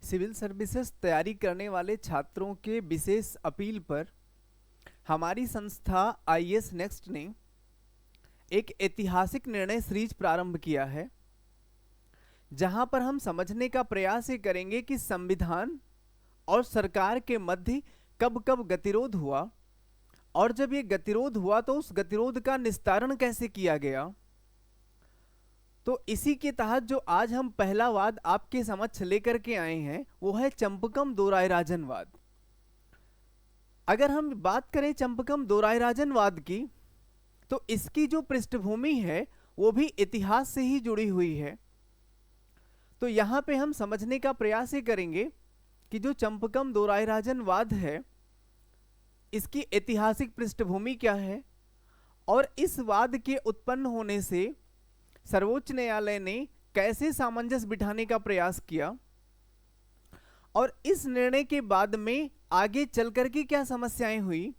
Civil services तैयारी करने वाले छात्रों के विशेष अपील पर हमारी संस्था आईएएस नेक्स्ट ने एक ऐतिहासिक निर्णय सीरीज प्रारंभ किया है, जहां पर हम समझने का प्रयास ये करेंगे कि संविधान और सरकार के मध्य कब कब गतिरोध हुआ, और जब ये गतिरोध हुआ तो उस गतिरोध का निस्तारण कैसे किया गया। तो इसी के तहत जो आज हम पहला वाद आपके समक्ष लेकर के आए हैं वो है चंपकम दोरायराजनवाद। अगर हम बात करें चंपकम दोरायराजनवाद की, तो इसकी जो पृष्ठभूमि है वो भी इतिहास से ही जुड़ी हुई है। तो यहां पे हम समझने का प्रयास ये करेंगे कि जो चंपकम दोरायराजनवाद है इसकी ऐतिहासिक पृष्ठभूमि क्या है, और इस वाद के उत्पन्न होने से सर्वोच्च न्यायालय ने कैसे सामंजस्य बिठाने का प्रयास किया, और इस निर्णय के बाद में आगे चलकर के क्या समस्याएं हुई।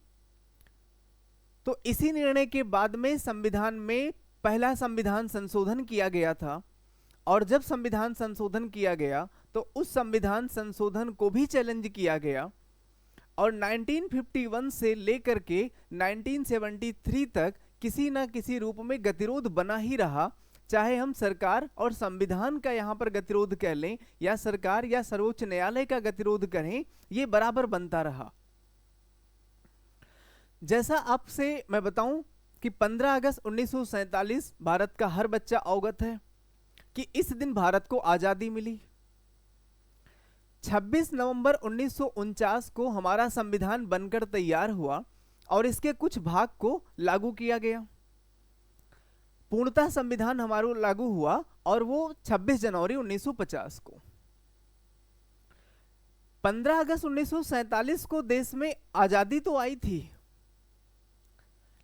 तो इसी निर्णय के बाद में संविधान में पहला संविधान संशोधन किया गया था, और जब संविधान संशोधन किया गया तो उस संविधान संशोधन को भी चैलेंज किया गया, और 1951 से लेकर के 1973 तक किसी न किसी रूप में गतिरोध बना ही रहा। चाहे हम सरकार और संविधान का यहाँ पर गतिरोध कह लें या सरकार या सर्वोच्च न्यायालय का गतिरोध करें, ये बराबर बनता रहा। जैसा आपसे मैं बताऊं कि 15 अगस्त 1947 भारत का हर बच्चा अवगत है कि इस दिन भारत को आजादी मिली। 26 नवंबर 1949 को हमारा संविधान बनकर तैयार हुआ और इसके कुछ भाग को लागू किया गया। पूर्णतः संविधान हमारा लागू हुआ और वो 26 जनवरी 1950 को। 15 अगस्त 1947 को देश में आजादी तो आई थी,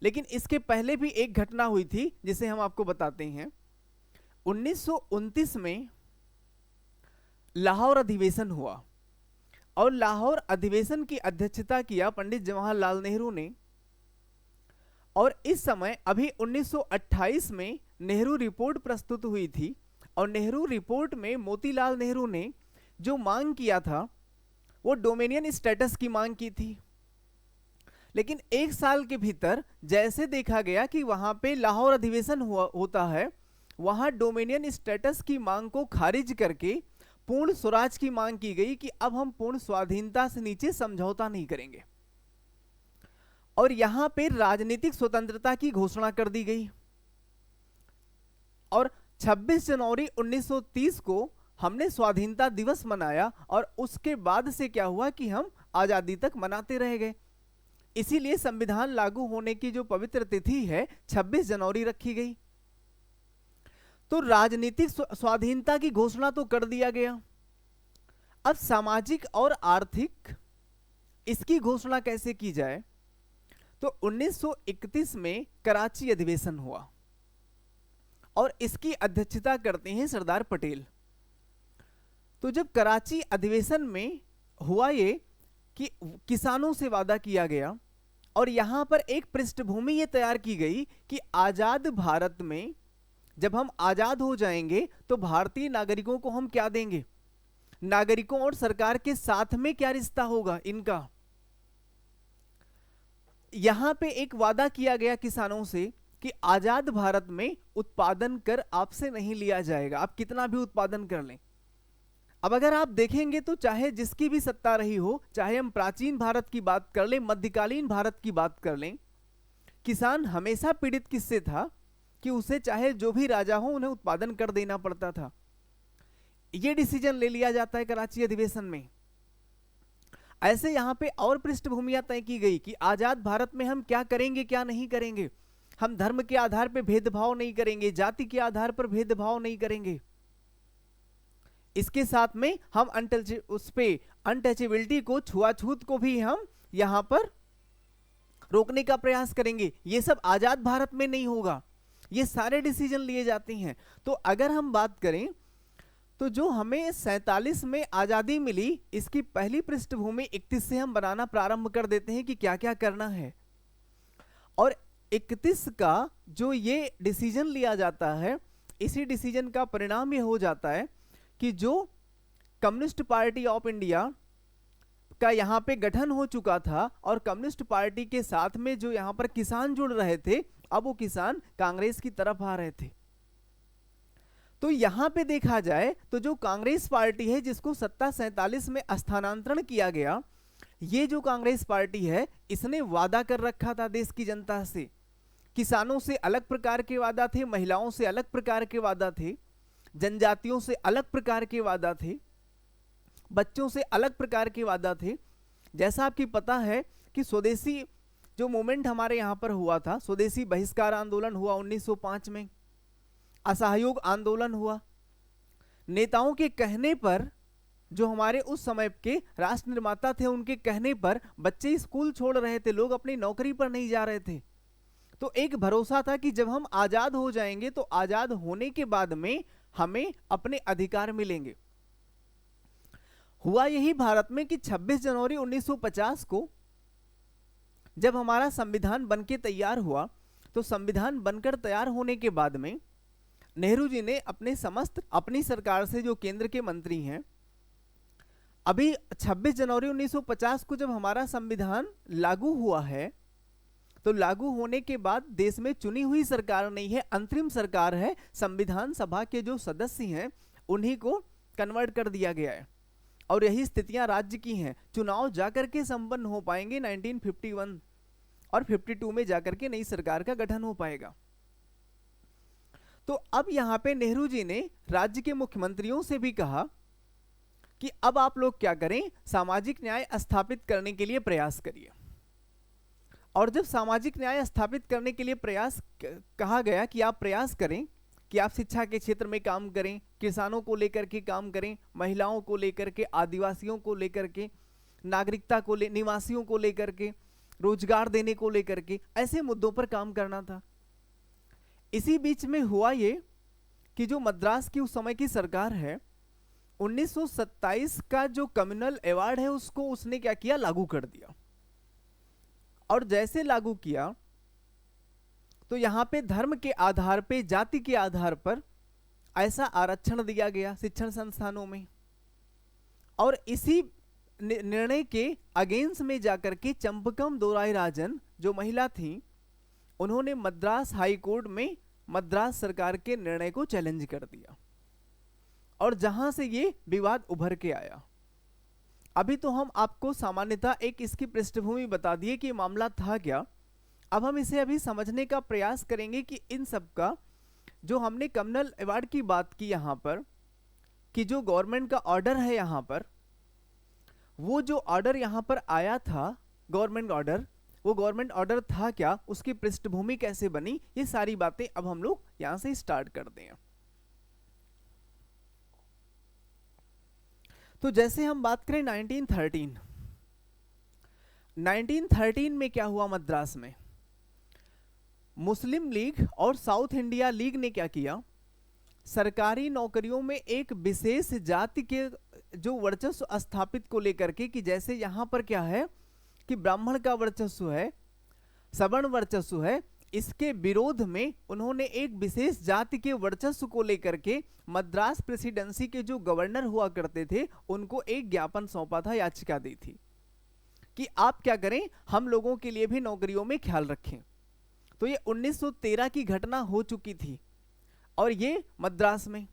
लेकिन इसके पहले भी एक घटना हुई थी जिसे हम आपको बताते हैं। 1929 में लाहौर अधिवेशन हुआ, और लाहौर अधिवेशन की अध्यक्षता किया पंडित जवाहरलाल नेहरू ने। और इस समय अभी 1928 में नेहरू रिपोर्ट प्रस्तुत हुई थी, और नेहरू रिपोर्ट में मोतीलाल नेहरू ने जो मांग किया था वो डोमिनियन स्टेटस की मांग की थी। लेकिन एक साल के भीतर जैसे देखा गया कि वहां पे लाहौर अधिवेशन होता है, वहां डोमिनियन स्टेटस की मांग को खारिज करके पूर्ण स्वराज की मांग की गई कि अब हम पूर्ण स्वाधीनता से नीचे समझौता नहीं करेंगे, और यहां पे राजनीतिक स्वतंत्रता की घोषणा कर दी गई। और 26 जनवरी 1930 को हमने स्वाधीनता दिवस मनाया, और उसके बाद से क्या हुआ कि हम आजादी तक मनाते रह गए। इसीलिए संविधान लागू होने की जो पवित्र तिथि है 26 जनवरी रखी गई। तो राजनीतिक स्वाधीनता की घोषणा तो कर दिया गया। अब सामाजिक और आर्थिक इसकी घोषणा कैसे की जाए, तो 1931 में कराची अधिवेशन हुआ, और इसकी अध्यक्षता करते हैं सरदार पटेल। तो जब कराची अधिवेशन में हुआ ये कि किसानों से वादा किया गया, और यहां पर एक पृष्ठभूमि ये तैयार की गई कि आजाद भारत में जब हम आजाद हो जाएंगे तो भारतीय नागरिकों को हम क्या देंगे, नागरिकों और सरकार के साथ में क्या रिश्ता होगा इनका। यहां पे एक वादा किया गया किसानों से कि आजाद भारत में उत्पादन कर आपसे नहीं लिया जाएगा, आप कितना भी उत्पादन कर लें। अब अगर आप देखेंगे तो चाहे जिसकी भी सत्ता रही हो, चाहे हम प्राचीन भारत की बात कर लें, मध्यकालीन भारत की बात कर लें, किसान हमेशा पीड़ित किससे था कि उसे चाहे जो भी राजा हो उन्हें उत्पादन कर देना पड़ता था। यह डिसीजन ले लिया जाता है कराची अधिवेशन में। ऐसे यहां पे और पृष्ठभूमियां तय की गई कि आजाद भारत में हम क्या करेंगे क्या नहीं करेंगे। हम धर्म के आधार पर भेदभाव नहीं करेंगे, जाति के आधार पर भेदभाव नहीं करेंगे। इसके साथ में हम अनटचेबिलिटी को, छुआछूत को भी हम यहां पर रोकने का प्रयास करेंगे। ये सब आजाद भारत में नहीं होगा। ये सारे डिसीजन लिए जाते हैं। तो अगर हम बात करें तो जो हमें 47 में आजादी मिली, इसकी पहली पृष्ठभूमि 31 से हम बनाना प्रारंभ कर देते हैं कि क्या क्या करना है। और 31 का जो ये डिसीजन लिया जाता है, इसी डिसीजन का परिणाम ये हो जाता है कि जो कम्युनिस्ट पार्टी ऑफ इंडिया का यहाँ पे गठन हो चुका था और कम्युनिस्ट पार्टी के साथ में जो यहाँ पर किसान जुड़ रहे थे, अब वो किसान कांग्रेस की तरफ आ रहे थे। तो यहाँ पे देखा जाए तो जो कांग्रेस पार्टी है जिसको सत्ता 47 में स्थानांतरण किया गया, ये जो कांग्रेस पार्टी है इसने वादा कर रखा था देश की जनता से। किसानों से अलग प्रकार के वादा थे, महिलाओं से अलग प्रकार के वादा थे, जनजातियों से अलग प्रकार के वादा थे, बच्चों से अलग प्रकार के वादा थे। जैसा आपकी पता है कि स्वदेशी जो मूवमेंट हमारे यहाँ पर हुआ था, स्वदेशी बहिष्कार आंदोलन हुआ 1905 में, असहयोग आंदोलन हुआ। नेताओं के कहने पर, जो हमारे उस समय के राष्ट्र निर्माता थे उनके कहने पर बच्चे स्कूल छोड़ रहे थे, लोग अपनी नौकरी पर नहीं जा रहे थे। तो एक भरोसा था कि जब हम आजाद हो जाएंगे तो आजाद होने के बाद में हमें अपने अधिकार मिलेंगे। हुआ यही भारत में कि 26 जनवरी 1950 को जब हमारा संविधान बनके तैयार हुआ, तो संविधान बनकर तैयार होने के बाद में नेहरू जी ने अपनी सरकार से, जो केंद्र के मंत्री हैं, अभी 26 जनवरी 1950 को जब हमारा संविधान लागू हुआ है, तो लागू होने के बाद देश में चुनी हुई सरकार नहीं है, अंतरिम सरकार है। संविधान सभा के जो सदस्य हैं उन्हीं को कन्वर्ट कर दिया गया है और यही स्थितियां राज्य की हैं। चुनाव जाकर के संपन्न हो पाएंगे 1951 और 52 में जाकर के नई सरकार का गठन हो पाएगा। तो अब यहां पे नेहरू जी ने राज्य के मुख्यमंत्रियों से भी कहा कि अब आप लोग क्या करें, सामाजिक न्याय स्थापित करने के लिए प्रयास करिए। और जब सामाजिक न्याय स्थापित करने के लिए कहा गया कि आप प्रयास करें, कि आप शिक्षा के क्षेत्र में काम करें, किसानों को लेकर के काम करें, महिलाओं को लेकर के, आदिवासियों को लेकर के, नागरिकता को निवासियों को लेकर के, रोजगार देने को लेकर के, ऐसे मुद्दों पर काम करना था। इसी बीच में हुआ ये कि जो मद्रास की उस समय की सरकार है, 1927 का जो कम्युनल अवार्ड है उसको उसने क्या किया, लागू कर दिया। और जैसे लागू किया तो यहां पे धर्म के आधार पे, जाति के आधार पर ऐसा आरक्षण दिया गया शिक्षण संस्थानों में। और इसी निर्णय के अगेंस्ट में जाकर के चंपकम दोराई राजन जो महिला थी, उन्होंने मद्रास हाई कोर्ट में मद्रास सरकार के निर्णय को चैलेंज कर दिया और जहां से ये विवाद उभर के आया। अभी तो हम आपको सामान्यतः एक इसकी पृष्ठभूमि बता दिए कि मामला था क्या। अब हम इसे अभी समझने का प्रयास करेंगे कि इन सब का, जो हमने कम्युनल अवार्ड की बात की यहाँ पर, कि जो गवर्नमेंट का ऑर्डर है यहाँ पर, वो जो ऑर्डर यहाँ पर आया था गवर्नमेंट ऑर्डर, वो गवर्नमेंट ऑर्डर था क्या, उसकी पृष्ठभूमि कैसे बनी, ये सारी बातें अब हम लोग यहाँ से स्टार्ट करते हैं। तो जैसे हम बात करें 1913 में क्या हुआ मद्रास में, मुस्लिम लीग और साउथ इंडिया लीग ने क्या किया, सरकारी नौकरियों में एक विशेष जाति के जो वर्चस्व स्थापित को लेकर के, कि जैसे यहां पर क्या है कि ब्राह्मण का वर्चस्व है, सवर्ण वर्चस्व है, इसके विरोध में उन्होंने एक विशेष जाति के वर्चस्व को लेकर के मद्रास प्रेसिडेंसी के जो गवर्नर हुआ करते थे उनको एक ज्ञापन सौंपा था, याचिका दी थी कि आप क्या करें, हम लोगों के लिए भी नौकरियों में ख्याल रखें। तो ये 1913 की घटना हो चुकी थी और ये मद्रास में।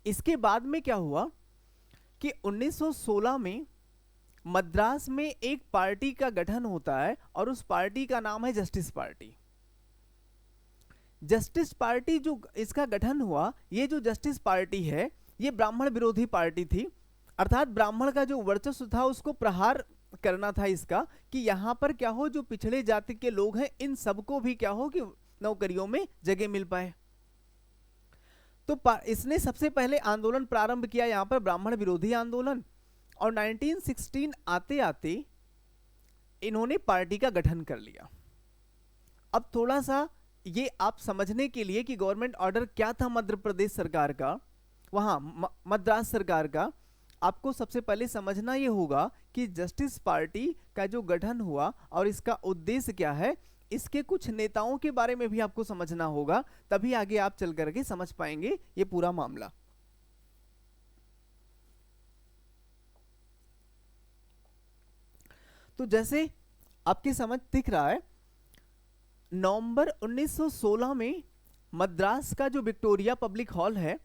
इसके बाद में क्या हुआ कि 1916 में मद्रास में एक पार्टी का गठन होता है और उस पार्टी का नाम है जस्टिस पार्टी। जस्टिस पार्टी जो इसका गठन हुआ, ये जो जस्टिस पार्टी है ये ब्राह्मण विरोधी पार्टी थी, अर्थात ब्राह्मण का जो वर्चस्व था उसको प्रहार करना था इसका, कि यहां पर क्या हो, जो पिछड़े जाति के लोग हैं इन सबको भी क्या हो कि नौकरियों में जगह मिल पाए। तो इसने सबसे पहले आंदोलन प्रारंभ किया यहां पर, ब्राह्मण विरोधी आंदोलन, और 1916 आते आते इन्होंने पार्टी का गठन कर लिया। अब थोड़ा सा ये आप समझने के लिए कि गवर्नमेंट ऑर्डर क्या था मध्य प्रदेश सरकार का, वहां मद्रास सरकार का, आपको सबसे पहले समझना ये होगा कि जस्टिस पार्टी का जो गठन हुआ और इसका उद्देश्य क्या है, इसके कुछ नेताओं के बारे में भी आपको समझना होगा, तभी आगे आप चल करके समझ पाएंगे ये पूरा मामला। तो जैसे आपकी समझ दिख रहा है, नवंबर 1916 में मद्रास का जो विक्टोरिया पब्लिक हॉल है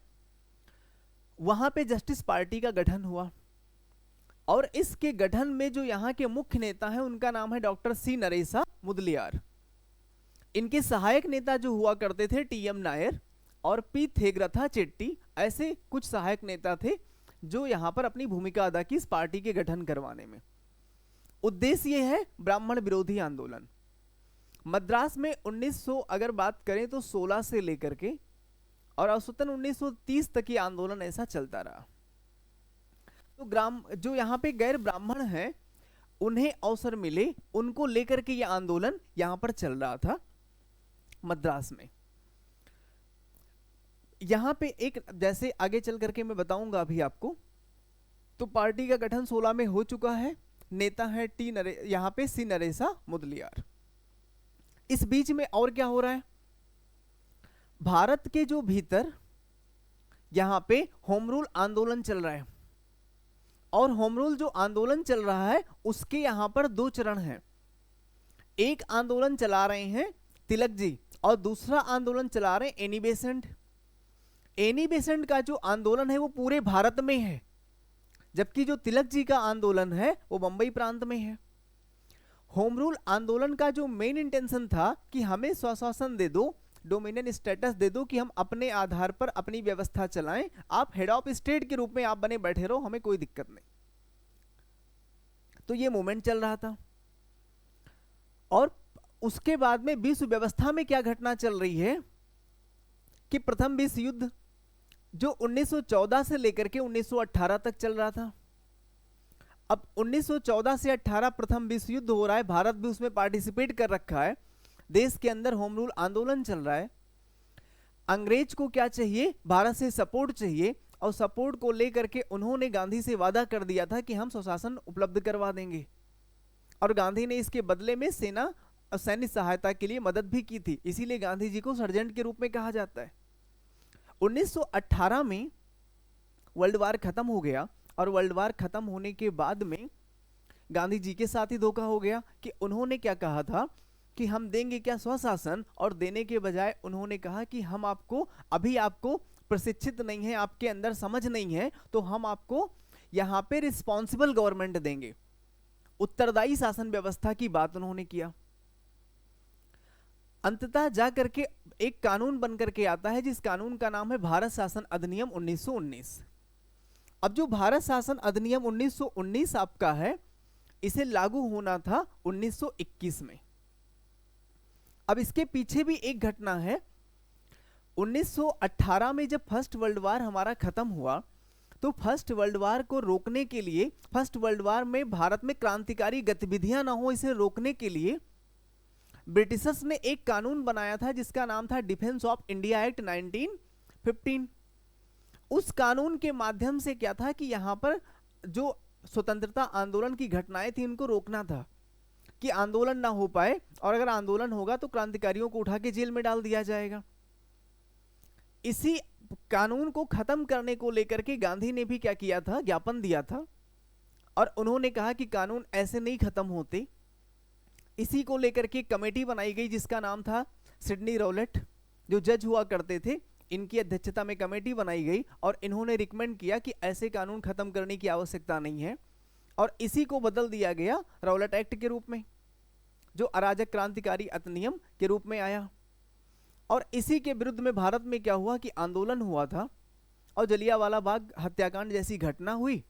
वहां पे जस्टिस पार्टी का गठन हुआ, और इसके गठन में जो यहाँ के मुख्य नेता हैं उनका नाम है डॉक्टर सी नरेसा मुदलियार। इनके सहायक नेता जो हुआ करते थे टी.एम. नायर और पी थेगरथा चेट्टी, ऐसे कुछ सहायक नेता थे जो यहाँ पर अपनी भूमिका अदा की इस पार्टी के गठन करवाने में। उद्देश्य ये है ब्राह्मण विरोधी आंदोलन। मद्रास में 1900 अगर बात करें तो 16 से लेकर के और औसतन 1930 तक ये आंदोलन ऐसा चलता रहा। तो जो यहाँ पे गैर ब्राह्मण हैं उन्हें अवसर मिले, उनको लेकर के ये आंदोलन यहाँ पर चल रहा था मद्रास में। यहाँ पे एक, जैसे आगे चल करके मैं बताऊंगा अभी आपको, तो पार्टी का गठन 16 में हो चुका है। नेता है यहाँ पे सी नरेसा मुदलियार। इस बीच में और क्या हो रहा है, भारत के जो भीतर यहाँ पे होम रूल आंदोलन चल रहा है, और होम रूल जो आंदोलन चल रहा है उसके यहाँ पर दो चरण हैं। एक आंदोलन चला रहे हैं तिलक जी और दूसरा आंदोलन चला रहे हैं एनी बेसेंट। एनी बेसेंट का जो आंदोलन है वो पूरे भारत में है, जबकि जो तिलक जी का आंदोलन है वो बंबई प्रांत में है। होम रूल आंदोलन का जो मेन इंटेंशन था कि हमें स्वशासन दे दो, डोमिनियन स्टेटस दे दो, कि हम अपने आधार पर अपनी व्यवस्था चलाएं, आप हेड ऑफ स्टेट के रूप में आप बने बैठे रहो, हमें कोई दिक्कत नहीं। तो ये मूवमेंट चल रहा था। और उसके बाद में विश्व व्यवस्था में क्या घटना चल रही है कि प्रथम विश्व युद्ध जो 1914 से लेकर के 1918 तक चल रहा था। अब 1914 से 18 प्रथम विश्व युद्ध हो रहा है, भारत भी उसमें पार्टिसिपेट कर रखा है, देश के अंदर होम रूल आंदोलन चल रहा है। अंग्रेज को क्या चाहिए, भारत से सपोर्ट चाहिए, और सपोर्ट को लेकर के उन्होंने गांधी से वादा कर दिया था कि हम स्वशासन उपलब्ध करवा देंगे, और गांधी ने इसके बदले में सेना और सैन्य सहायता के लिए मदद भी की थी, इसीलिए गांधी जी को सर्जेंट के रूप में कहा जाता है। 1918 में वर्ल्ड वार खत्म हो गया, और वर्ल्ड वार खत्म होने के बाद में गांधी जी के साथ ही धोखा हो गया कि उन्होंने क्या कहा था कि हम देंगे क्या स्वशासन, और देने के बजाय उन्होंने कहा कि हम आपको, अभी आपको प्रशिक्षित नहीं है, आपके अंदर समझ नहीं है, तो हम आपको यहाँ पे रिस्पॉन्सिबल गवर्नमेंट देंगे। उत्तरदायी शासन व्यवस्था की बात उन्होंने किया। अंततः जाकर के एक कानून बनकर के आता है जिस कानून का नाम है भारत शासन अधिनियम 1919। अब जो भारत शासन अधिनियम 1919 आपका है, इसे लागू होना था 1921 में। अब इसके पीछे भी एक घटना है। 1918 में जब फर्स्ट वर्ल्ड वार हमारा खत्म हुआ, तो फर्स्ट वर्ल्ड वार को रोकने के लिए, फर्स्ट वर्ल्ड वार में भारत में क्रांतिकारी गतिविधियां ना हो, इसे रोकने के लिए ब्रिटिशर्स ने एक कानून बनाया था जिसका नाम था डिफेंस ऑफ इंडिया एक्ट 1915। उस कानून के माध्यम से क्या था कि यहां पर जो स्वतंत्रता आंदोलन की घटनाएं थी उनको रोकना था कि आंदोलन ना हो पाए, और अगर आंदोलन होगा तो क्रांतिकारियों को उठा के जेल में डाल दिया जाएगा। इसी कानून को खत्म करने को लेकर के गांधी ने भी क्या किया था, ज्ञापन दिया था, और उन्होंने कहा कि कानून ऐसे नहीं खत्म होते। इसी को लेकर के कमेटी बनाई गई जिसका नाम था सिडनी रॉलेट, जो जज हुआ करते थे, इनकी अध्यक्षता में कमेटी बनाई गई, और इन्होंने रिकमेंड किया कि ऐसे कानून खत्म करने की आवश्यकता नहीं है, और इसी को बदल दिया गया रॉलेट एक्ट के रूप में, जो अराजक क्रांतिकारी अधिनियम के रूप में आया। और इसी के विरुद्ध में भारत में क्या हुआ कि आंदोलन हुआ था, और जलियांवाला बाग हत्याकांड जैसी घटना हुई,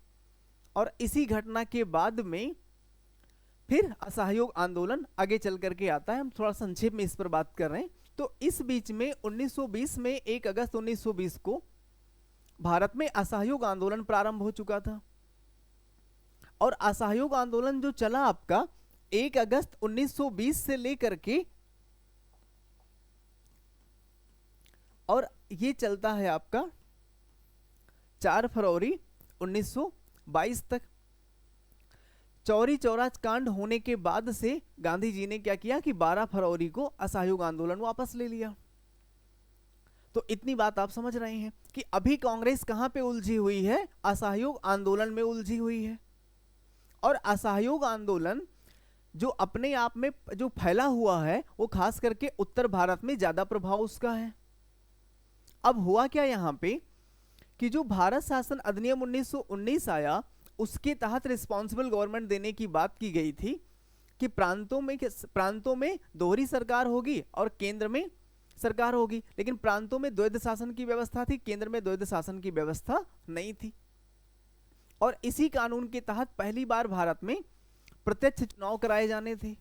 और इसी घटना के बाद में फिर असहयोग आंदोलन आगे चल करके आता है। हम थोड़ा संक्षेप में इस पर बात कर रहे हैं। तो इस बीच में 1920 में 1 अगस्त 1920 को भारत में असहयोग आंदोलन प्रारंभ हो चुका था, और असहयोग आंदोलन जो चला आपका 1 अगस्त 1920 से लेकर के, और ये चलता है आपका 4 फरवरी 1922 तक। चौरी चौरा कांड होने के बाद से गांधी जी ने क्या किया कि 12 फरवरी को असहयोग आंदोलन वापस ले लिया। तो इतनी बात आप समझ रहे हैं कि अभी कांग्रेस कहां पे उलझी हुई है, असहयोग आंदोलन में उलझी हुई है। और असहयोग आंदोलन जो अपने आप में जो फैला हुआ है वो खास करके उत्तर भारत में ज्यादा प्रभाव उसका है। अब हुआ क्या यहाँ पे कि जो भारत शासन अधिनियम 1919 आया, उसके तहत रिस्पॉन्सिबल गवर्नमेंट देने की बात की गई थी कि प्रांतों में दोहरी सरकार होगी और केंद्र में सरकार होगी, लेकिन प्रांतों में द्वैध शासन की व्यवस्था थी, केंद्र में द्वैध शासन की व्यवस्था नहीं थी। और इसी कानून के तहत पहली बार भारत में प्रत्यक्ष चुनाव कराए जाने थे।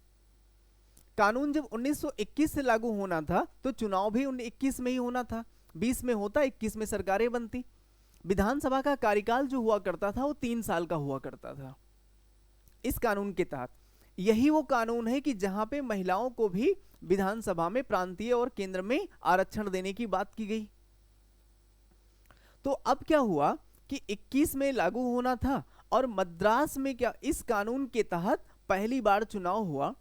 कानून जब 1921 से लागू होना था तो चुनाव भी 1921 में ही होना था, 20 में होता, 21 में सरकारें बनती। विधानसभा का कार्यकाल जो हुआ करता था वो 3 साल का हुआ करता था। इस कानून के तहत यही वो कानून है कि जहां पे महिलाओं को भी विधानसभा में प्रांतीय और केंद्र में आरक्षण देने की बात की गई। तो अब क्या हुआ कि 21 में लागू होना था और मद्रास में क्या इस कानून के तहत पहली बार चुनाव हुआ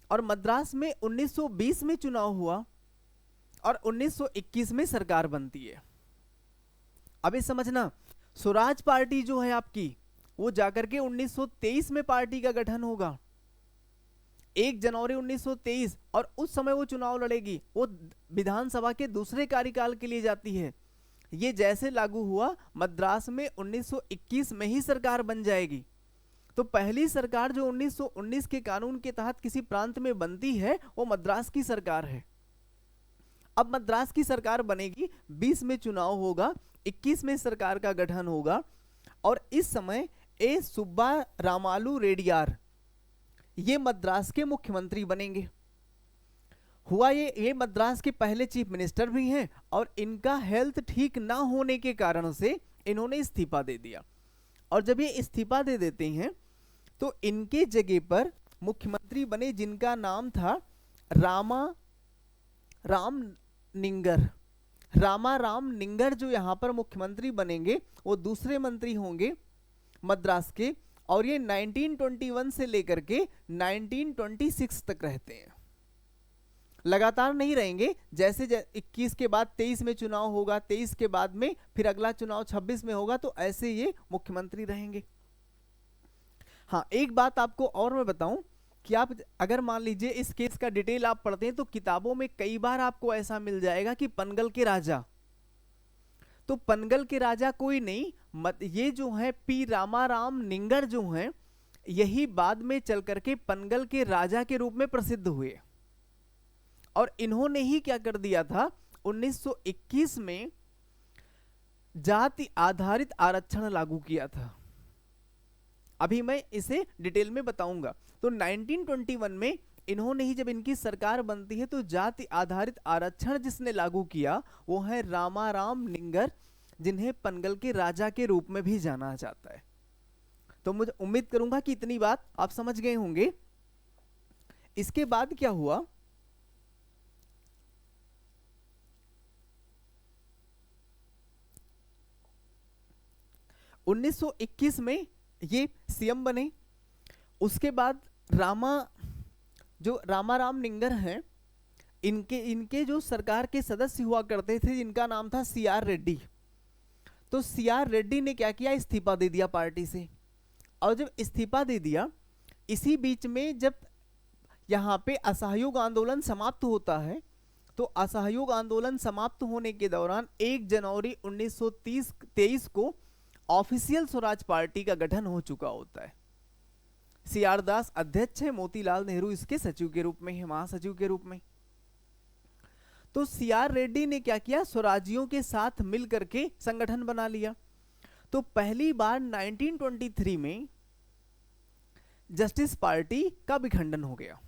और मद्रास में 1920 में चुनाव हुआ और 1921 में सरकार बनती है। अब ये समझना, स्वराज पार्टी जो है आपकी वो जाकर के 1923 में पार्टी का गठन होगा, 1 जनवरी 1923, और उस समय वो चुनाव लड़ेगी, वो विधानसभा के दूसरे कार्यकाल के लिए जाती है। ये जैसे लागू हुआ मद्रास में 1921 में ही सरकार बन जाएगी। तो पहली सरकार जो 1919 के कानून के तहत किसी प्रांत में बनती है वो मद्रास की सरकार है। अब मद्रास की सरकार बनेगी, 20 में चुनाव होगा, 21 में सरकार का गठन होगा और इस समय ए सुब्बा रामालू रेड्डियार ये मद्रास के मुख्यमंत्री बनेंगे। हुआ ये मद्रास के पहले चीफ मिनिस्टर भी हैं और इनका हेल्थ ठीक ना होने के कारण से इन्होंने इस्तीफा दे दिया। और जब ये इस्तीफा दे देते हैं तो इनके जगह पर मुख्यमंत्री बने जिनका नाम था राम निंगर जो यहाँ पर मुख्यमंत्री बनेंगे वो दूसरे मंत्री होंगे मद्रास के, और ये 1921 से लेकर के 1926 तक रहते हैं, लगातार नहीं रहेंगे। जैसे 21 के बाद 23 में चुनाव होगा, 23 के बाद में फिर अगला चुनाव 26 में होगा, तो ऐसे ये मुख्यमंत्री रहेंगे। हाँ, एक बात आपको और मैं बताऊं कि आप अगर मान लीजिए इस केस का डिटेल आप पढ़ते हैं तो किताबों में कई बार आपको ऐसा मिल जाएगा कि पनगल के राजा, तो पनगल के राजा कोई नहीं, ये जो है पी रामाराम निंगर जो हैं यही बाद में चल करके पनगल के राजा के रूप में प्रसिद्ध हुए। और इन्होंने ही क्या कर दिया था, 1921 में जाति आधारित आरक्षण लागू किया था। अभी मैं इसे डिटेल में बताऊंगा। तो 1921 में इन्होंने ही, जब इनकी सरकार बनती है तो जाति आधारित आरक्षण जिसने लागू किया वो है रामाराम निंगर, जिन्हें पनगल के राजा के रूप में भी जाना जाता है। तो मुझे उम्मीद करूंगा कि इतनी बात आप समझ गए होंगे। इसके बाद क्या हुआ, उन्नीस सौ 1921 में ये सीएम बने। उसके बाद रामाराम निंगर हैं, इनके जो सरकार के सदस्य हुआ करते थे जिनका नाम था सीआर रेड्डी। तो सीआर रेड्डी ने क्या किया, इस्तीफा दे दिया पार्टी से। और जब इस्तीफा दे दिया, इसी बीच में जब यहाँ पे असहयोग आंदोलन समाप्त होता है, तो असहयोग आंदोलन समाप्त होने के दौरान 1 जनवरी 1923 को ऑफिशियल स्वराज पार्टी का गठन हो चुका होता है। सीआर दास अध्यक्ष है, मोतीलाल नेहरू इसके सचिव के रूप में है, महासचिव के रूप में। तो सीआर रेड्डी ने क्या किया, स्वराजियों के साथ मिलकर के संगठन बना लिया। तो पहली बार 1923 में जस्टिस पार्टी का विखंडन हो गया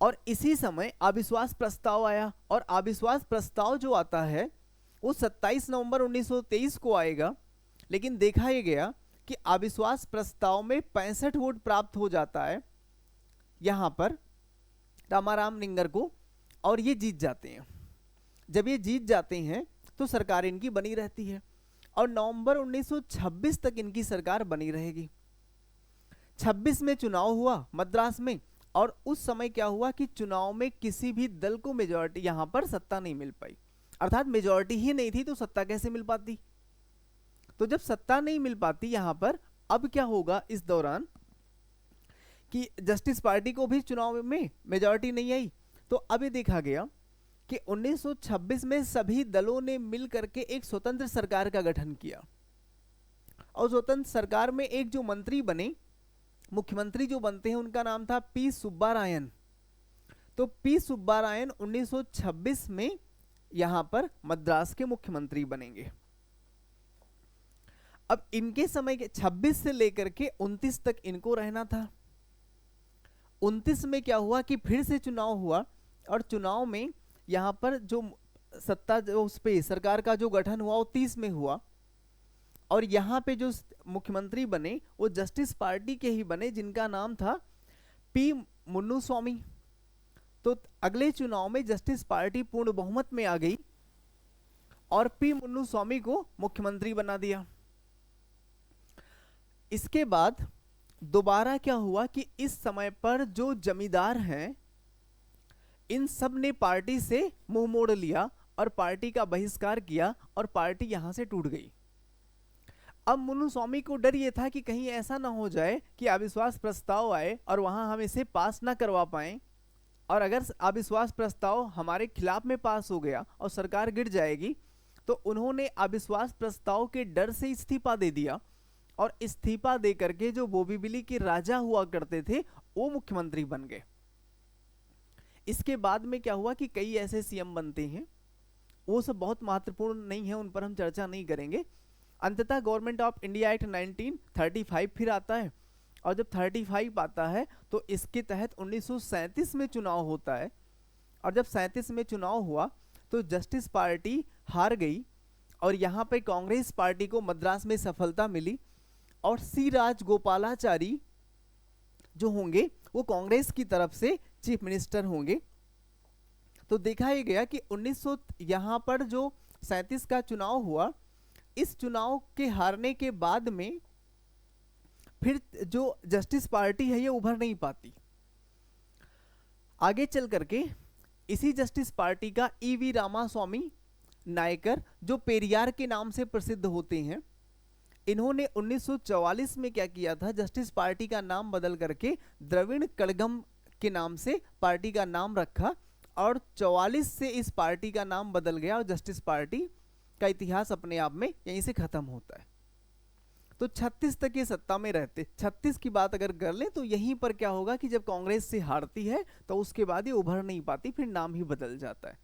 और इसी समय अविश्वास प्रस्ताव आया। और अविश्वास प्रस्ताव जो आता है वो 27 नवंबर 1923 को आएगा, लेकिन देखा यह गया कि अविश्वास प्रस्ताव में 65 वोट प्राप्त हो जाता है यहां पर रामाराम निंगर को, और ये जीत जाते हैं। जब ये जीत जाते हैं तो सरकार इनकी बनी रहती है और नवंबर 1926 तक इनकी सरकार बनी रहेगी। 26 में चुनाव हुआ मद्रास में, और उस समय क्या हुआ कि चुनाव में किसी भी दल को मेजॉरिटी, यहां पर सत्ता नहीं मिल पाई, अर्थात मेजॉरिटी ही नहीं थी तो सत्ता कैसे मिल पाती। तो जब सत्ता नहीं मिल पाती यहां पर, अब क्या होगा इस दौरान कि जस्टिस पार्टी को भी चुनाव में मेजॉरिटी नहीं आई। तो अब ये देखा गया कि 1926 में सभी दलों ने मिल करके एक स्वतंत्र सरकार का गठन किया, और स्वतंत्र सरकार में एक जो मंत्री बने, मुख्यमंत्री जो बनते हैं, उनका नाम था पी सुब्बारायन। तो पी सुब्बारायन 1926 में यहां पर मद्रास के मुख्यमंत्री बनेंगे। अब इनके समय के 26 से लेकर के 29 तक इनको रहना था। 29 में क्या हुआ कि फिर से चुनाव हुआ, और चुनाव में यहां पर जो सत्ता जो उस पे सरकार का जो गठन हुआ वो 30 में हुआ, और यहां पे जो मुख्यमंत्री बने वो जस्टिस पार्टी के ही बने, जिनका नाम था पी मुन्नुस्वामी। तो अगले चुनाव में जस्टिस पार्टी पूर्ण बहुमत में आ गई और पी मुन्नुस्वामी को मुख्यमंत्री बना दिया। इसके बाद दोबारा क्या हुआ कि इस समय पर जो जमींदार हैं, इन सब ने पार्टी से मुंह मोड़ लिया और पार्टी का बहिष्कार किया, और पार्टी यहां से टूट गई। अब मुन्नुस्वामी को डर ये था कि कहीं ऐसा ना हो जाए कि अविश्वास प्रस्ताव आए और वहां हम इसे पास ना करवा पाए, और अगर अविश्वास प्रस्ताव हमारे खिलाफ में पास हो गया और सरकार गिर जाएगी, तो उन्होंने अविश्वास प्रस्ताव के डर से इस्तीफा दे दिया, और इस्तीफा दे करके जो बोबीबिली के राजा हुआ करते थे वो मुख्यमंत्री बन गए। इसके बाद में क्या हुआ कि कई ऐसे सीएम बनते हैं, वो सब बहुत महत्वपूर्ण नहीं है, उन पर हम चर्चा नहीं करेंगे। अंततः गवर्नमेंट ऑफ इंडिया एक्ट 1935 फिर आता है, और जब 35 आता है तो इसके तहत 1937 में चुनाव होता है, और जब 37 में चुनाव हुआ तो जस्टिस पार्टी हार गई, और यहाँ पे कांग्रेस पार्टी को मद्रास में सफलता मिली, और सी राजगोपालाचारी जो होंगे वो कांग्रेस की तरफ से चीफ मिनिस्टर होंगे। तो देखा ही गया कि 1900 यहाँ पर जो 37 का चुनाव हुआ, इस चुनाव के हारने के बाद में फिर जो जस्टिस पार्टी है ये उभर नहीं पाती। आगे चल करके इसी जस्टिस पार्टी का ईवी रामास्वामी नायकर, जो पेरियार के नाम से प्रसिद्ध होते हैं, इन्होंने 1944 में क्या किया था, जस्टिस पार्टी का नाम बदल करके द्रविड़ कड़गम के नाम से पार्टी का नाम रखा, और 44 से इस पार्टी का नाम बदल गया, और जस्टिस पार्टी का इतिहास अपने आप में यहीं से खत्म होता है। तो 36 तक ये सत्ता में रहते। 36 की बात अगर कर लें तो यहीं पर क्या होगा कि जब कांग्रेस से हारती है तो उसके बाद ये उभर नहीं पाती, फिर नाम ही बदल जाता है।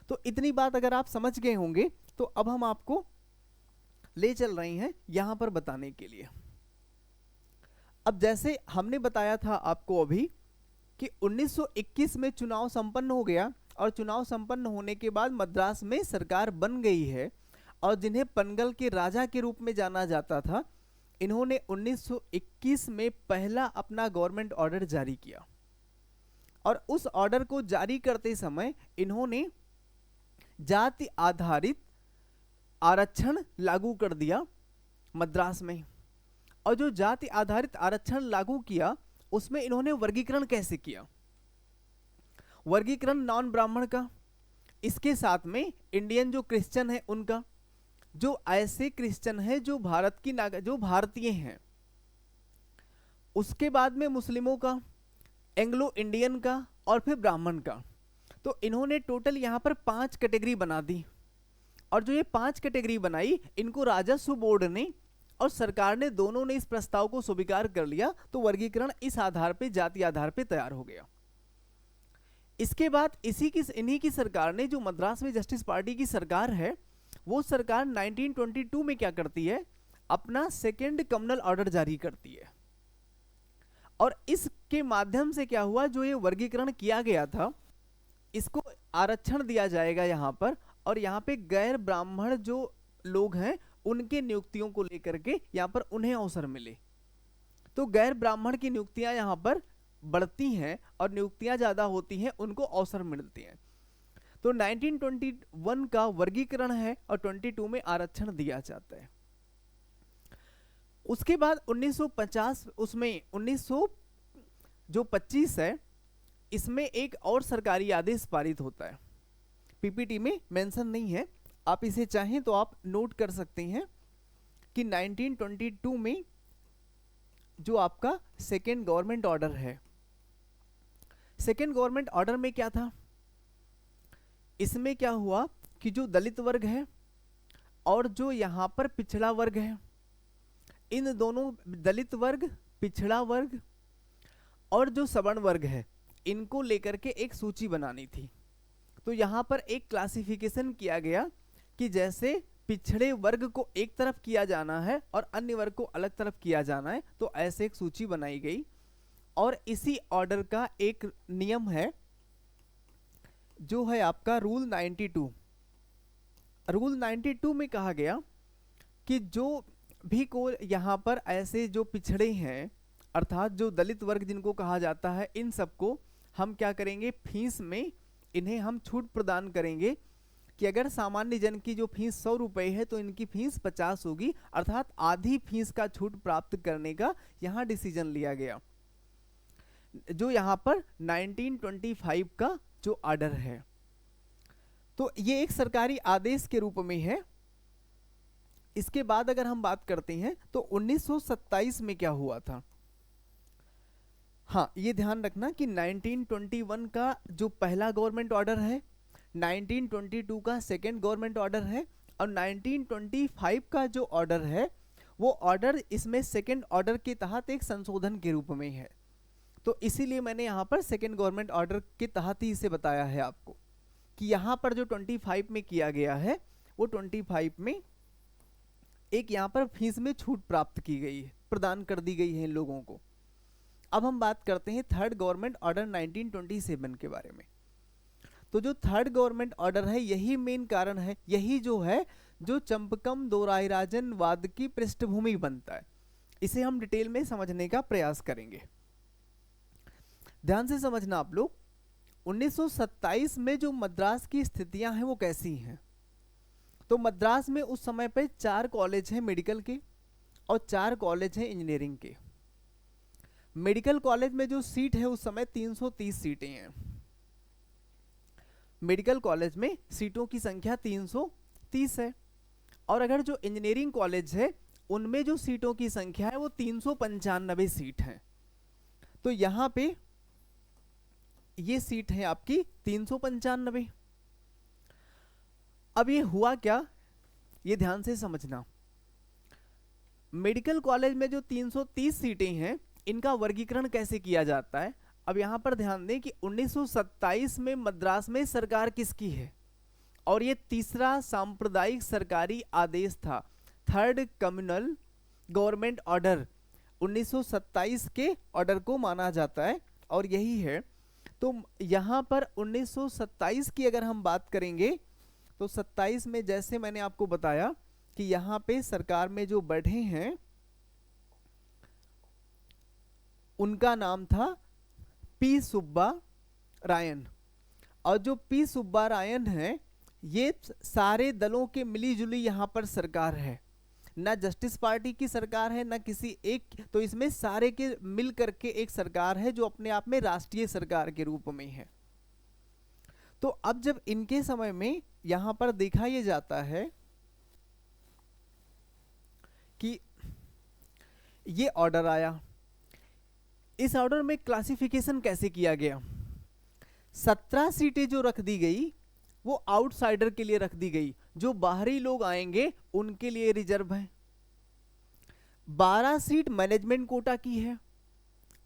तो इतनी बात अगर आप समझ गए होंगे तो अब हम आपको ले चल रहे हैं यहां पर बताने के लिए। अब जैसे हमने बताया था आपको अभी कि 1921 में चुनाव संपन्न हो गया, और चुनाव संपन्न होने के बाद मद्रास में सरकार बन गई है, और जिन्हें पनगल के राजा के रूप में जाना जाता था, इन्होंने 1921 में पहला अपना गवर्नमेंट ऑर्डर जारी किया, और उस ऑर्डर को जारी करते समय इन्होंने जाति आधारित आरक्षण लागू कर दिया मद्रास में। और जो जाति आधारित आरक्षण लागू किया उसमें इन्होंने वर्गीकरण कैसे किया, वर्गीकरण नॉन ब्राह्मण का, इसके साथ में इंडियन जो क्रिश्चियन है उनका, जो ऐसे क्रिश्चियन है जो भारत की जो भारतीय हैं, उसके बाद में मुस्लिमों का, एंग्लो इंडियन का, और फिर ब्राह्मण का। तो इन्होंने टोटल यहां पर 5 कैटेगरी बना दी, और जो ये 5 कैटेगरी बनाई इनको राजस्व बोर्ड ने और सरकार ने दोनों ने इस प्रस्ताव को स्वीकार कर लिया। तो वर्गीकरण इस आधार पे, जाति आधार पे तैयार हो गया। इसके बाद इन्हीं की सरकार ने, जो मद्रास में जस्टिस पार्टी की सरकार है, वो सरकार 1922 में क्या करती है, अपना सेकेंड कम्युनल ऑर्डर जारी करती है, और इसके माध्यम से क्या हुआ, जो ये वर्गीकरण किया गया था इसको आरक्षण दिया जाएगा यहां पर, और यहां पे गैर ब्राह्मण जो लोग हैं उनके नियुक्तियों को लेकर के यहां पर उन्हें अवसर मिले। तो गैर ब्राह्मण की नियुक्तियां यहां पर बढ़ती हैं और नियुक्तियां ज्यादा होती हैं, उनको अवसर मिलते हैं। तो 1921 का वर्गीकरण है और 22 में आरक्षण दिया जाता है। उसके बाद 1950 उसमें 1925 है, इसमें एक और सरकारी आदेश पारित होता है, पीपीटी में मेंशन नहीं है, आप इसे चाहें तो आप नोट कर सकते हैं कि 1922 में जो आपका सेकेंड गवर्नमेंट ऑर्डर है। सेकेंड गवर्नमेंट ऑर्डर में क्या था, इसमें क्या हुआ कि जो दलित वर्ग है और जो यहाँ पर पिछड़ा वर्ग है, इन दोनों दलित वर्ग, पिछड़ा वर्ग और जो सवर्ण वर्ग है, इनको लेकर के एक सूची बनानी थी। तो यहाँ पर एक क्लासिफिकेशन किया गया कि जैसे पिछड़े वर्ग को एक तरफ किया जाना है और अन्य वर्ग को अलग तरफ किया जाना है, तो ऐसे एक सूची बनाई गई। और इसी ऑर्डर का एक नियम है जो है आपका रूल 92। रूल 92 में कहा गया कि जो भी को यहाँ पर ऐसे जो पिछड़े हैं, अर्थात जो दलित वर्ग जिनको कहा जाता है, इन सबको हम क्या करेंगे, फीस में इन्हें हम छूट प्रदान करेंगे कि अगर सामान्य जन की जो फीस 100 रुपये है तो इनकी फीस 50 होगी, अर्थात आधी फीस का छूट प्राप्त करने का यहाँ डिसीजन लिया गया, जो यहाँ पर 1925 का जो ऑर्डर है। तो ये एक सरकारी आदेश के रूप में है। इसके बाद अगर हम बात करते हैं तो 1927 में क्या हुआ था। हाँ, ये ध्यान रखना कि 1921 का जो पहला गवर्नमेंट ऑर्डर है, 1922 का सेकेंड गवर्नमेंट ऑर्डर है और 1925 का जो ऑर्डर है वो ऑर्डर इसमें सेकेंड ऑर्डर के तहत एक संशोधन के रूप में है। तो इसीलिए मैंने यहाँ पर सेकेंड गवर्नमेंट ऑर्डर के तहत ही इसे बताया है आपको कि यहाँ पर जो 25 में किया गया है वो 25 में एक यहाँ पर फीस में छूट प्राप्त की गई है, प्रदान कर दी गई है इन लोगों को। अब हम बात करते हैं थर्ड गवर्नमेंट ऑर्डर 1927 के बारे में। तो जो थर्ड गवर्नमेंट ऑर्डर है, यही मेन कारण है, यही जो है जो चंपकम दोराईराजन वाद की पृष्ठभूमि बनता है। इसे हम डिटेल में समझने का प्रयास करेंगे। ध्यान से समझना आप लोग, 1927 में जो मद्रास की स्थितियां हैं वो कैसी हैं। तो मद्रास में उस समय पे 4 कॉलेज हैं मेडिकल के और 4 कॉलेज हैं इंजीनियरिंग के। मेडिकल कॉलेज में जो सीट है उस समय 330 सीटें हैं। मेडिकल कॉलेज में सीटों की संख्या 330 है। और अगर जो इंजीनियरिंग कॉलेज है उनमें जो सीटों की संख्या है वो 395 सीट है। तो यहाँ पे ये सीट है आपकी 395। अब ये हुआ क्या, ये ध्यान से समझना। मेडिकल कॉलेज में जो 330 सीटें हैं इनका वर्गीकरण कैसे किया जाता है। अब यहां पर ध्यान दें कि 1927 में मद्रास में सरकार किसकी है, और ये तीसरा सांप्रदायिक सरकारी आदेश था, थर्ड कम्युनल गवर्नमेंट ऑर्डर 1927 के ऑर्डर को माना जाता है और यही है। तो यहां पर 1927 की अगर हम बात करेंगे तो 27 में जैसे मैंने आपको बताया कि यहां पे सरकार में जो बैठे हैं उनका नाम था पी सुब्बा रायन। और जो पी सुब्बा रायन है ये सारे दलों के मिली जुली यहाँ पर सरकार है, ना जस्टिस पार्टी की सरकार है ना किसी एक, तो इसमें सारे के मिल करके एक सरकार है जो अपने आप में राष्ट्रीय सरकार के रूप में है। तो अब जब इनके समय में यहाँ पर देखा यह जाता है कि ये ऑर्डर आया, इस ऑर्डर में क्लासिफिकेशन कैसे किया गया। 17 सीटें जो रख दी गई वो आउटसाइडर के लिए रख दी गई, जो बाहरी लोग आएंगे उनके लिए रिजर्व है। 12 सीट मैनेजमेंट कोटा की है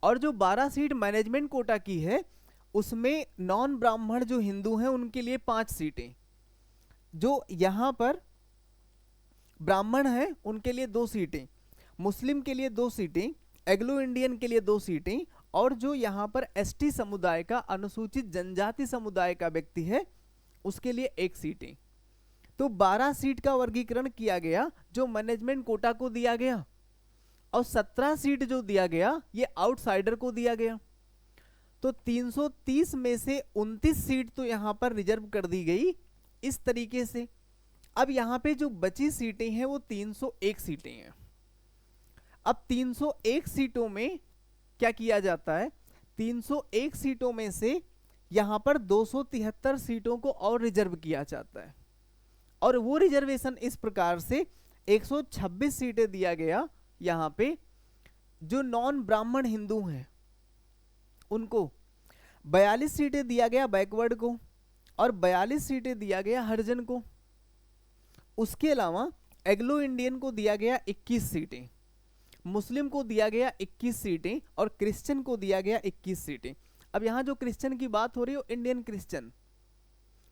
और जो 12 सीट मैनेजमेंट कोटा की है उसमें नॉन ब्राह्मण जो हिंदू हैं उनके लिए 5 सीटें, जो यहां पर ब्राह्मण हैं उनके लिए 2 सीटें, मुस्लिम के लिए 2 सीटें, एग्लो इंडियन के लिए 2 सीटें, और जो यहाँ पर एसटी समुदाय का, अनुसूचित जनजाति समुदाय का व्यक्ति है उसके लिए 1 सीटें। तो 12 सीट का वर्गीकरण किया गया जो मैनेजमेंट कोटा को दिया गया, और 17 सीट जो दिया गया ये आउटसाइडर को दिया गया। तो 330 में से 29 सीट तो यहाँ पर रिजर्व कर दी गई इस तरीके से। अब यहाँ पे जो बची सीटें हैं वो 301 सीटें हैं। अब 301 सीटों में क्या किया जाता है, 301 सीटों में से यहां पर 273 सीटों को और रिजर्व किया जाता है, और वो रिजर्वेशन इस प्रकार से 126 सीटें दिया गया यहां पे जो नॉन ब्राह्मण हिंदू हैं उनको 42 सीटें दिया गया बैकवर्ड को, और 42 सीटें दिया गया हरिजन को। उसके अलावा एग्लो इंडियन को दिया गया 21 सीटें, मुस्लिम को दिया गया 21 सीटें, और क्रिश्चियन को दिया गया 21 सीटें। अब यहाँ जो क्रिश्चियन की बात हो रही है, इंडियन क्रिश्चियन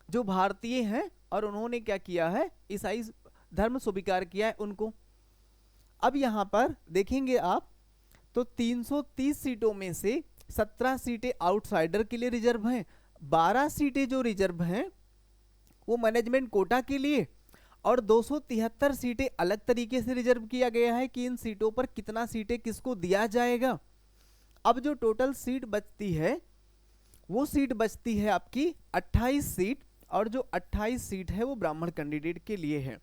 जो भारतीय हैं और उन्होंने क्या किया है, ईसाई धर्म स्वीकार किया है उनको। अब यहाँ पर देखेंगे आप तो 330 सीटों में से 17 सीटें आउटसाइडर के लिए रिजर्व हैं, 12 सीटें जो रिजर्व हैं वो मैनेजमेंट कोटा के लिए, और 273 सीटें अलग तरीके से रिजर्व किया गया है कि इन सीटों पर कितना सीटें किसको दिया जाएगा। अब जो टोटल सीट बचती है वो सीट बचती है आपकी 28 सीट, और जो 28 सीट है वो ब्राह्मण कैंडिडेट के लिए है।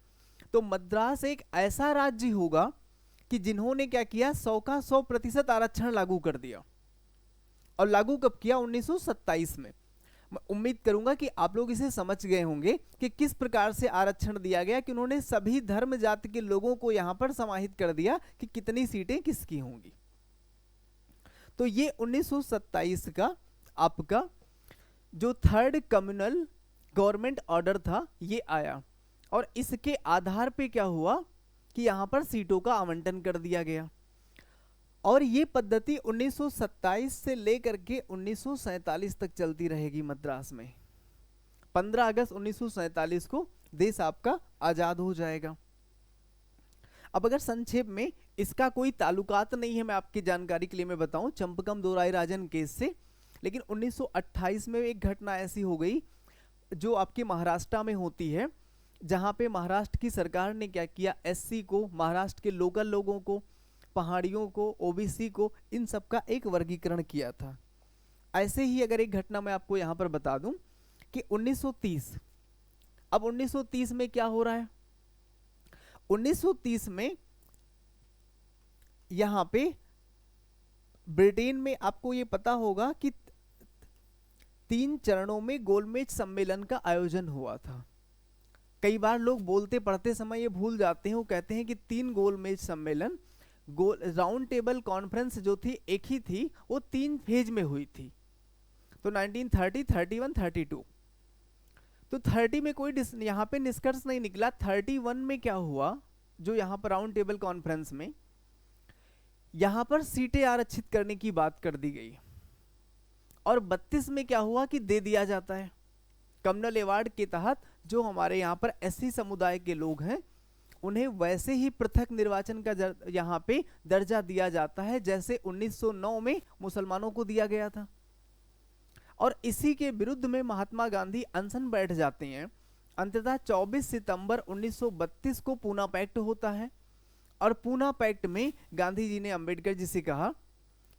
तो मद्रास एक ऐसा राज्य होगा कि जिन्होंने क्या किया, 100 का 100% आरक्षण लागू कर दिया। और लागू कब किया, 1927 में। मैं उम्मीद करूंगा कि आप लोग इसे समझ गए होंगे कि किस प्रकार से आरक्षण दिया गया, कि उन्होंने सभी धर्म जाति के लोगों को यहां पर समाहित कर दिया कि कितनी सीटें किसकी होंगी। तो ये 1927 का आपका जो थर्ड कम्युनल गवर्नमेंट ऑर्डर था ये आया, और इसके आधार पे क्या हुआ कि यहां पर सीटों का आवंटन कर दिया गया। और ये पद्धति 1927 से लेकर के 1947 तक चलती रहेगी मद्रास में। 15 अगस्त 1947 को देश आपका आजाद हो जाएगा। अब अगर संक्षेप में इसका कोई ताल्लुकात नहीं है, मैं आपकी जानकारी के लिए मैं बताऊं चंपकम दोराई राजन केस से, लेकिन 1928 में एक घटना ऐसी हो गई जो आपके महाराष्ट्र में होती है, जहां पे महाराष्ट्र की सरकार ने क्या किया, एससी को, महाराष्ट्र के लोकल लोगों को, पहाड़ियों को, ओबीसी को, इन सब का एक वर्गीकरण किया था। ऐसे ही अगर एक घटना मैं आपको यहां पर बता दूं कि 1930, अब 1930 में क्या हो रहा है, 1930 में यहां पे ब्रिटेन में आपको ये पता होगा कि 3 चरणों में गोलमेज सम्मेलन का आयोजन हुआ था। कई बार लोग बोलते पढ़ते समय ये भूल जाते हैं, वो कहते हैं कि 3 गोलमेज सम्मेलन, गोल राउंड टेबल कॉन्फ्रेंस जो थी एक ही थी, वो 3 फेज में हुई थी। तो 1930, 31, 32। तो 30 में कोई यहाँ पे निष्कर्ष नहीं निकला। 31 में क्या हुआ, जो यहाँ पर राउंड टेबल कॉन्फ्रेंस में यहाँ पर सीटें आरक्षित करने की बात कर दी गई, और 32 में क्या हुआ कि दे दिया जाता है कम्युनल अवार्ड के तहत। जो हमारे यहाँ पर एससी समुदाय के लोग हैं उन्हें वैसे ही पृथक निर्वाचन का यहाँ पे दर्जा दिया जाता है जैसे 1909 में मुसलमानों को दिया गया था। और इसी के विरुद्ध में महात्मा गांधी अनशन बैठ जाते हैं। अंततः 24 सितंबर 1932 को पूना पैक्ट होता है, और पूना पैक्ट में गांधी जी ने अंबेडकर जी से कहा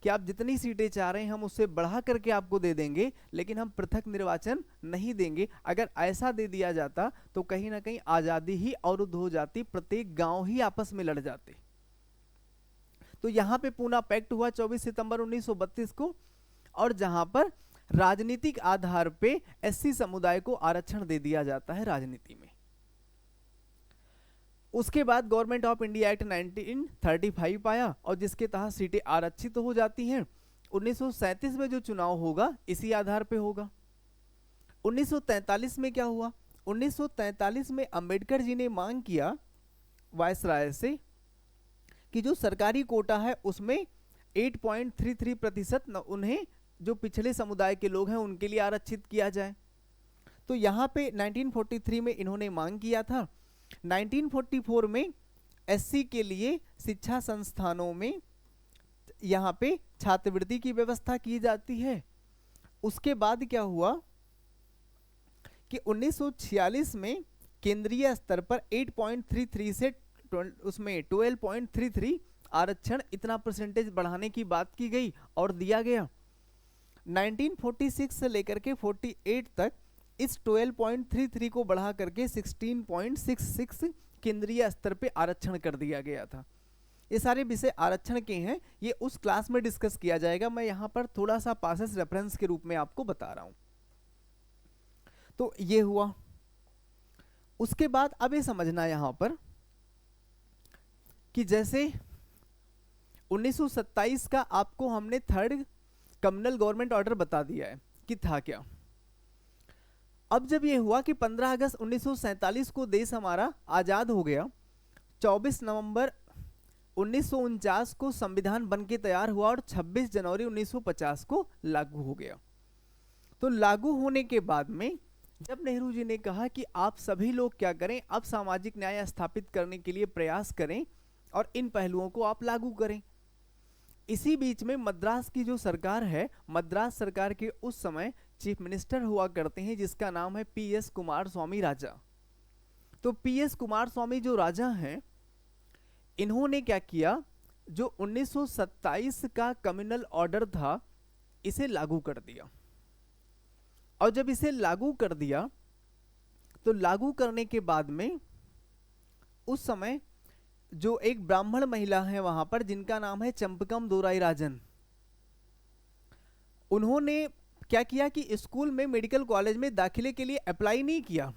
कि आप जितनी सीटें चाह रहे हैं हम उससे बढ़ा करके आपको दे देंगे, लेकिन हम पृथक निर्वाचन नहीं देंगे। अगर ऐसा दे दिया जाता तो कहीं ना कहीं आजादी ही अवरुद्ध हो जाती, प्रत्येक गांव ही आपस में लड़ जाते। तो यहां पे पूना पैक्ट हुआ 24 सितंबर 1932 को, और जहां पर राजनीतिक आधार पे एससी समुदाय को आरक्षण दे दिया जाता है राजनीति में। उसके बाद गवर्नमेंट ऑफ इंडिया एक्ट 1935 आया, और जिसके तहत सीटें आरक्षित हो जाती हैं। 1937 में जो चुनाव होगा इसी आधार पे होगा। 1943 में क्या हुआ, 1943 में अंबेडकर जी ने मांग किया वायसराय से कि जो सरकारी कोटा है उसमें 8.33% उन्हें जो पिछड़े समुदाय के लोग हैं उनके लिए आरक्षित किया जाए। तो यहाँ पे 1943 में इन्होंने मांग किया था। 1944 में एससी के लिए शिक्षा संस्थानों में यहाँ पे छात्रवृत्ति की व्यवस्था की जाती है। उसके बाद क्या हुआ कि 1946 में केंद्रीय स्तर पर 8.33 से उसमें 12.33 आरक्षण, इतना परसेंटेज बढ़ाने की बात की गई और दिया गया। 1946 से लेकर के 48 तक इस 12.33 को बढ़ा करके 16.66 केंद्रीय स्तर पे आरक्षण कर दिया गया था। ये सारे विषय आरक्षण के हैं, ये उस क्लास में डिस्कस किया जाएगा। मैं यहाँ पर थोड़ा सा पासेस रेफरेंस के रूप में आपको बता रहा हूँ। तो ये हुआ। उसके बाद अब ये समझना यहाँ पर कि जैसे 1927 का आपको हमने थर्ड कम्युनल गवर्नमेंट ऑर्डर बता दिया है कि था क्या। अब जब ये हुआ कि 15 अगस्त 1947 को देश हमारा आजाद हो गया, 24 नवंबर 1949 को संविधान बन के तैयार हुआ और 26 जनवरी 1950 को लागू हो गया। तो लागू होने के बाद में जब नेहरू जी ने कहा कि आप सभी लोग क्या करें, अब सामाजिक न्याय स्थापित करने के लिए प्रयास करें और इन पहलुओं को आप लागू करें। इसी बीच में मद्रास की जो सरकार है, मद्रास सरकार के उस समय चीफ मिनिस्टर हुआ करते हैं जिसका नाम है पीएस कुमार स्वामी राजा। तो पीएस कुमार स्वामी जो राजा हैं, इन्होंने क्या किया, जो 1927 का कम्युनल ऑर्डर था इसे लागू कर दिया। और जब इसे लागू कर दिया तो लागू करने के बाद में उस समय जो एक ब्राह्मण महिला है वहां पर, जिनका नाम है चंपकम दोराई राजन, उन्होंने क्या किया कि स्कूल में मेडिकल कॉलेज में दाखिले के लिए अप्लाई नहीं किया,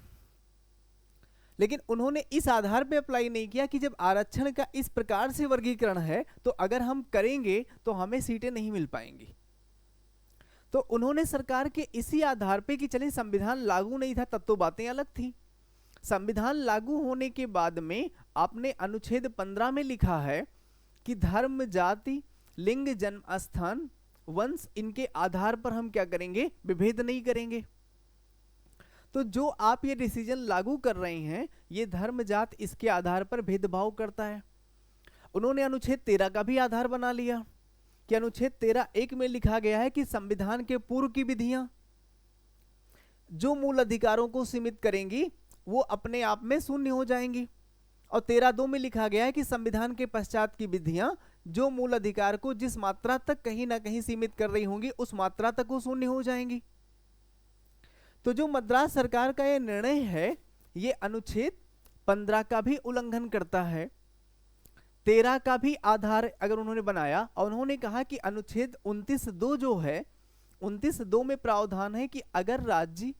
लेकिन उन्होंने इस आधार पे अप्लाई नहीं किया कि जब आरक्षण का इस प्रकार से वर्गीकरण है तो अगर हम करेंगे तो हमें सीटें नहीं मिल पाएंगी। तो उन्होंने सरकार के इसी आधार पे कि चलिए संविधान लागू नहीं था तब तो बातें अलग थी, संविधान लागू होने के बाद में आपने अनुच्छेद 15 में लिखा है कि धर्म, जाति, लिंग, जन्म स्थान, वंश, इनके आधार पर हम क्या करेंगे, विभेद नहीं करेंगे। तो जो आप ये डिसीजन लागू कर रहे हैं, ये धर्म, जात, इसके आधार पर भेदभाव करता है। उन्होंने अनुच्छेद 13 का भी आधार बना लिया कि अनुच्छेद 13(1) में लिखा गया है कि संविधान के पूर्व की विधियां जो मूल अधिकारों को सीमित करेंगी वो अपने आप में शून्य हो जाएंगी, और 13(2) में लिखा गया है कि संविधान के पश्चात की विधियां जो मूल अधिकार को जिस मात्रा तक कहीं ना कहीं सीमित कर रही होंगी उस मात्रा तक वो शून्य हो जाएंगी। तो जो मद्रास सरकार का ये निर्णय है, ये अनुच्छेद 15 का भी उल्लंघन करता है, 13 का भी आधार अगर उन्होंने बनाया, और उन्होंने कहा कि अनुच्छेद 29(2) जो है, 29(2) में प्रावधान है कि अगर राज्य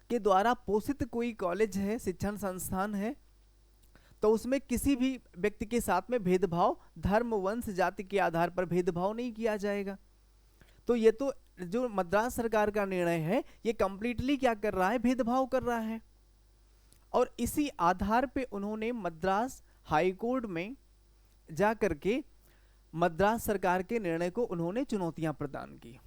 के द्वारा पोषित कोई कॉलेज है, शिक्षण संस्थान है, तो उसमें किसी भी व्यक्ति के साथ में भेदभाव, धर्म, वंश, जाति के आधार पर भेदभाव नहीं किया जाएगा। तो ये तो जो मद्रास सरकार का निर्णय है ये कंप्लीटली क्या कर रहा है, भेदभाव कर रहा है। और इसी आधार पे उन्होंने मद्रास हाई कोर्ट में जा करके मद्रास सरकार के निर्णय को उन्होंने चुनौतियां प्रदान की,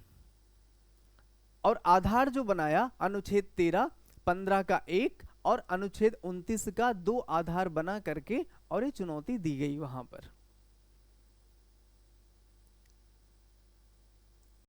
और आधार जो बनाया अनुच्छेद 13, 15 का 1 और अनुच्छेद 29 का 2 आधार बना करके, और ये चुनौती दी गई वहां पर।